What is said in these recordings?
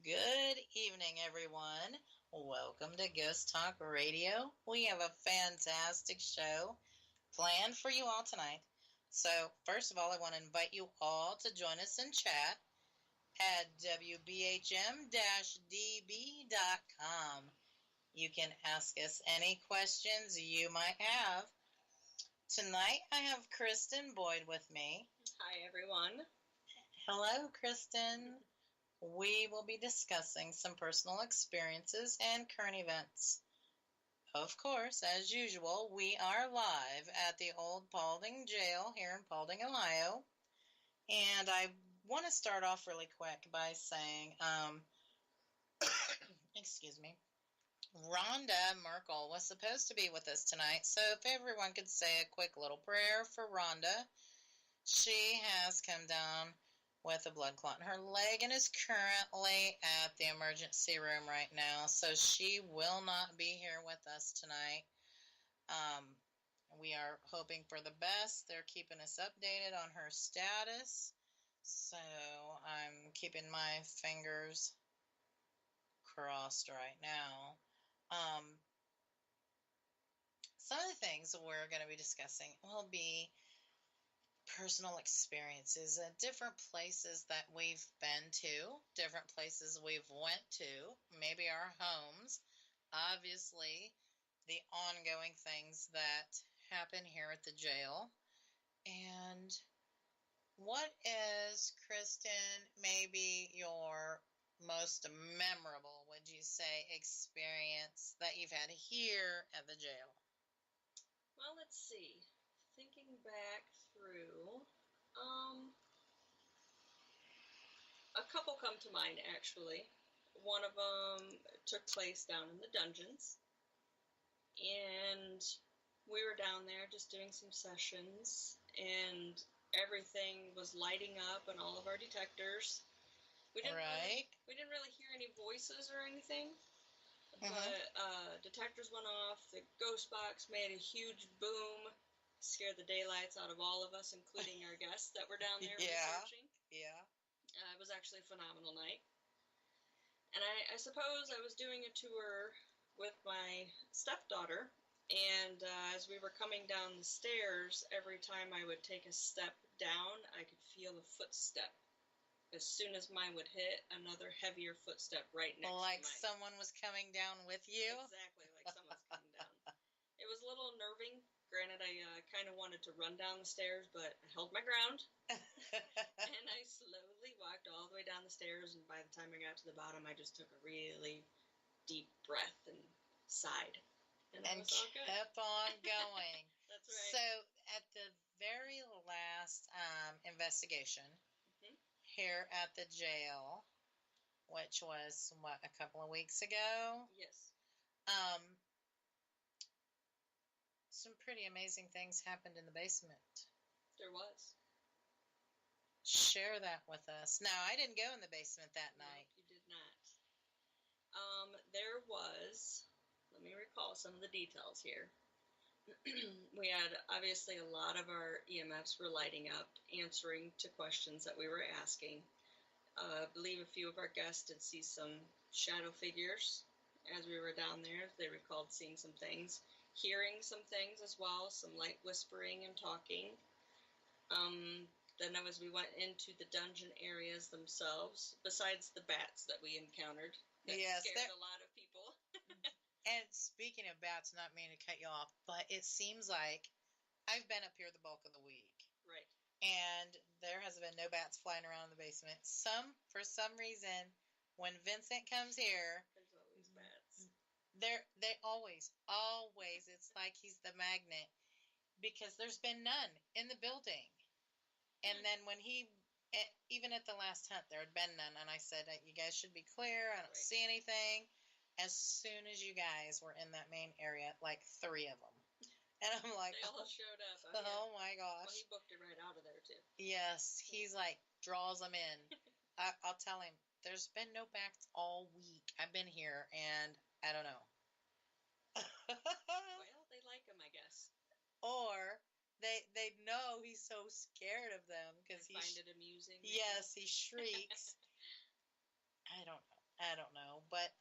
Good evening, everyone. Welcome to Ghost Talk Radio. We have a fantastic show planned for you all tonight. So, first of all, I want to invite you all to join us in chat at wbhm-db.com. You can ask us any questions you might have. Tonight, I have Kristin Boyd with me. Hi, everyone. Hello, Kristin. We will be discussing some personal experiences and current events. Of course, as usual, we are live at the old Paulding Jail here in Paulding, Ohio. And I want to start off really quick by saying, excuse me, Rhonda Merkel was supposed to be with us tonight. So if everyone could say a quick little prayer for Rhonda. She has come down with a blood clot in her leg and is currently at the emergency room right now. So she will not be here with us tonight. We are hoping for the best. They're keeping us updated on her status. So I'm keeping my fingers crossed right now. Some of the things we're going to be discussing will be personal experiences at different places that we've been to, different places we've went to, maybe our homes, obviously the ongoing things that happen here at the jail. And what is, Kristin, maybe your most memorable, would you say, experience that you've had here at the jail? Well, let's see. Thinking back through, a couple come to mind, actually. One of them took place down in the dungeons, and we were down there just doing some sessions, and everything was lighting up on all of our detectors. We didn't really hear any voices or anything, but detectors went off, the ghost box made a huge boom, scared the daylights out of all of us, including our guests that were down there researching. Yeah. It was actually a phenomenal night. And I suppose I was doing a tour with my stepdaughter, and as we were coming down the stairs, every time I would take a step down, I could feel a footstep. As soon as mine would hit, another heavier footstep right next to mine. Like someone was coming down with you? Exactly, like someone's coming down. It was a little unnerving. Granted, I kind of wanted to run down the stairs, but I held my ground. And I slowly walked all the way down the stairs, and by the time I got to the bottom, I just took a really deep breath and sighed. And it was all good. Kept on going. That's right. So, at the very last investigation here at the jail, which was, a couple of weeks ago? Yes. Some pretty amazing things happened in the basement. There was. Share that with us. Now, I didn't go in the basement that night. No, you did not. There was, let me recall some of the details here. We had, obviously, a lot of our EMFs were lighting up, answering to questions that we were asking. I believe a few of our guests did see some shadow figures as we were down there. They recalled seeing some things. Hearing some things as well, some light whispering and talking. Then as we went into the dungeon areas themselves, besides the bats that we encountered, that scared a lot of people. And speaking of bats, not meaning to cut you off, but it seems like I've been up here the bulk of the week. Right. And there has been no bats flying around in the basement. For some reason, when Vincent comes here, there's always bats. They always, it's like he's the magnet, because there's been none in the building. And then when even at the last hunt, there had been none, and I said, you guys should be clear, I don't see anything. As soon as you guys were in that main area, like 3 of them. And I'm like, they all showed up. Oh my gosh. Well, he booked it right out of there, too. Yes, he's like, draws them in. I'll tell him, there's been no bats all week. I've been here, and I don't know. Well, they like him, I guess. Or they know he's so scared of them because he find it amusing. Yes, he shrieks. I don't know. I don't know. But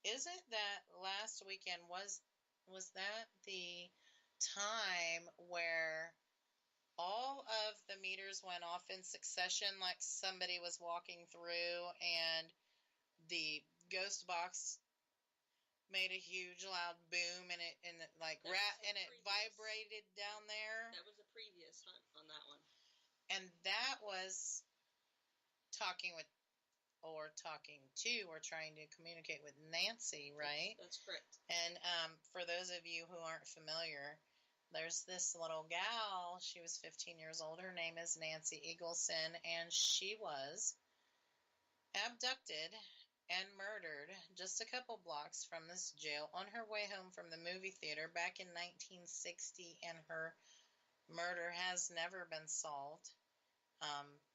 isn't that last weekend was that the time where all of the meters went off in succession, like somebody was walking through and the ghost box made a huge loud boom and it like and it vibrated down there. That was a previous hunt on that one. And that was talking to or trying to communicate with Nancy, right? That's correct. And for those of you who aren't familiar, there's this little gal. She was 15 years old. Her name is Nancy Eagleson, and she was abducted and murdered just a couple blocks from this jail on her way home from the movie theater back in 1960, and her murder has never been solved.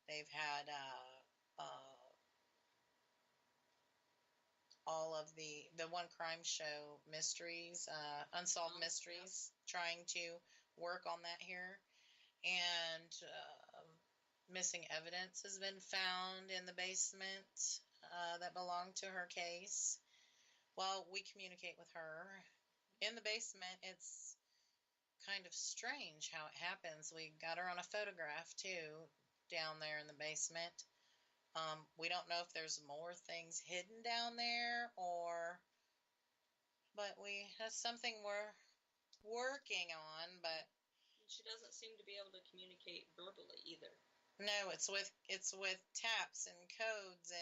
They've had all of the one crime show mysteries, unsolved mysteries, trying to work on that here. And missing evidence has been found in the basement that belonged to her case. Well, we communicate with her. In the basement, it's kind of strange how it happens. We got her on a photograph, too, down there in the basement. We don't know if there's more things hidden down there but that's something we're working on, but she doesn't seem to be able to communicate verbally either. No, it's with taps and codes,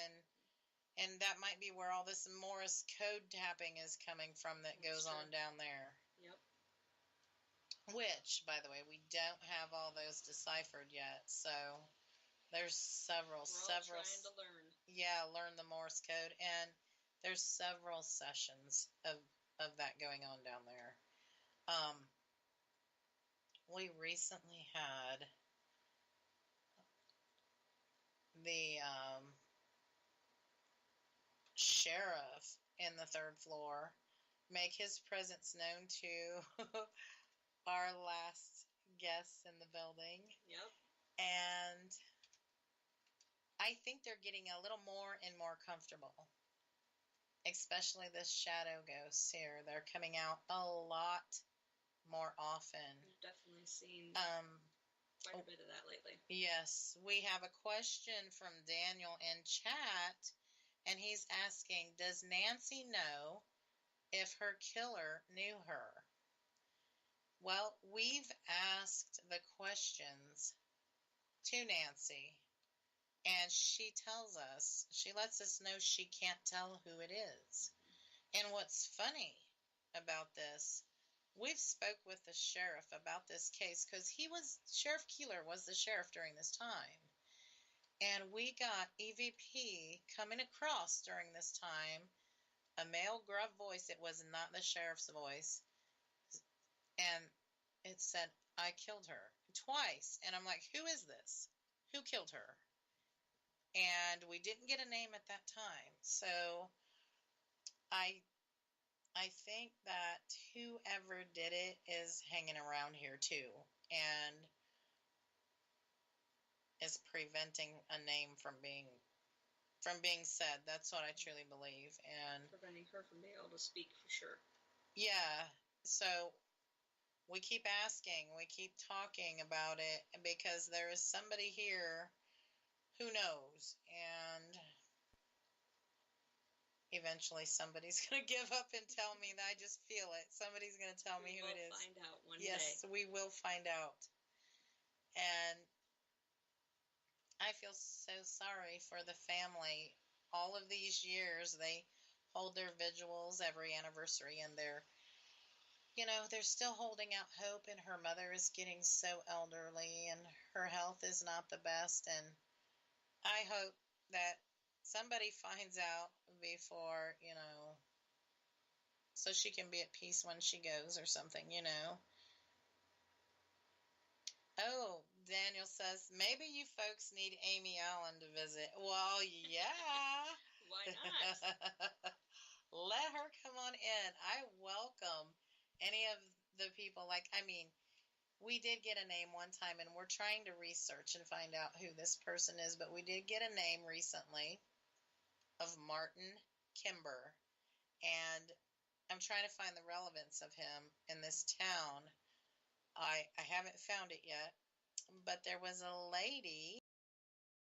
and that might be where all this Morse code tapping is coming from that goes on down there. Yep. Which, by the way, we don't have all those deciphered yet, so there's several trying to learn. Yeah, learn the Morse code, and there's several sessions of that going on down there. We recently had the sheriff in the third floor make his presence known to our last guests in the building. Yep. And I think they're getting a little more and more comfortable, especially this shadow ghosts here. They're coming out a lot more often. We've definitely seen quite a bit of that lately. Yes. We have a question from Daniel in chat, and he's asking, does Nancy know if her killer knew her? Well, we've asked the questions to Nancy, and she tells us, she lets us know she can't tell who it is. And what's funny about this, we've spoke with the sheriff about this case because Sheriff Keeler was the sheriff during this time. And we got EVP coming across during this time, a male gruff voice. It was not the sheriff's voice. And it said, I killed her twice. And I'm like, who is this? Who killed her? And we didn't get a name at that time. So I think that whoever did it is hanging around here too. And is preventing a name from being said. That's what I truly believe. And preventing her from being able to speak for sure. Yeah. So we keep asking, we keep talking about it because there is somebody here who knows, and eventually somebody's going to give up and tell me that. I just feel it. Somebody's going to tell me who it is. We'll find out one day. Yes, we will find out. And I feel so sorry for the family. All of these years, they hold their vigils every anniversary, and they're still holding out hope, and her mother is getting so elderly, and her health is not the best, and I hope that somebody finds out before, so she can be at peace when she goes or something, Oh, Daniel says, maybe you folks need Amy Allen to visit. Well, yeah. Why not? Let her come on in. I welcome any of the people. We did get a name one time, and we're trying to research and find out who this person is, but we did get a name recently. of Martin Kimber, and I'm trying to find the relevance of him in this town. I haven't found it yet, but there was a lady